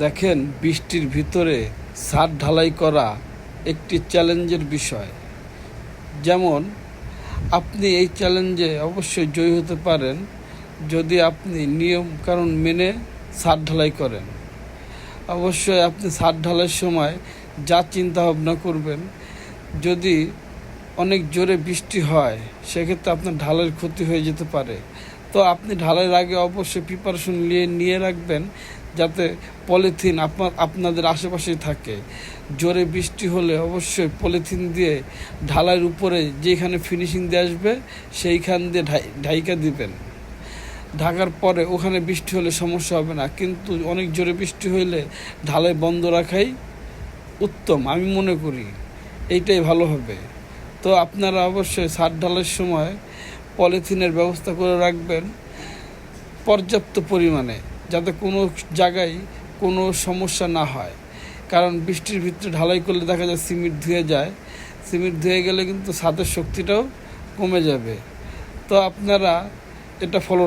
দেখেন, বৃষ্টির ভিতরে ছাদ ঢালাই করা একটি চ্যালেঞ্জের বিষয়। যেমন আপনি এই চ্যালেঞ্জে অবশ্যই জয়ী হতে পারেন যদি আপনি নিয়ম কানুন মেনে ছাদ ঢালাই করেন। অবশ্যই আপনি ছাদ ঢালাইয়ের সময় যা চিন্তা ভাবনা করবেন, যদি অনেক জোরে বৃষ্টি হয় সেক্ষেত্রে আপনার ঢালাইয়ের ক্ষতি হয়ে যেতে পারে। তো আপনি ঢালাইয়ের আগে অবশ্যই প্রিপারেশন নিয়ে রাখবেন যাতে পলিথিন আপনাদের আশেপাশেই থাকে। জোরে বৃষ্টি হলে অবশ্যই পলিথিন দিয়ে ঢালাইয়ের উপরে যেখানে ফিনিশিং দিয়ে আসবে সেইখান দিয়ে ঢাইকা দিবেন। ঢাকার পরে ওখানে বৃষ্টি হলে সমস্যা হবে না, কিন্তু অনেক জোরে বৃষ্টি হইলে ঢালাই বন্ধ রাখাই উত্তম। আমি মনে করি এইটাই ভালো হবে। তো আপনারা অবশ্যই ছাদ ঢালাইয়ের সময় পলিথিনের ব্যবস্থা করে রাখবেন পর্যাপ্ত পরিমাণে, যাতে কোনো জায়গায় কোনো সমস্যা না হয়। কারণ বৃষ্টির ভিতরে ঢালাই করলে দেখা যায় সিমেন্ট ধুয়ে যায়। সিমেন্ট ধুয়ে গেলে কিন্তু ছাদের শক্তিটাও কমে যাবে। তো আপনারা এটা ফলো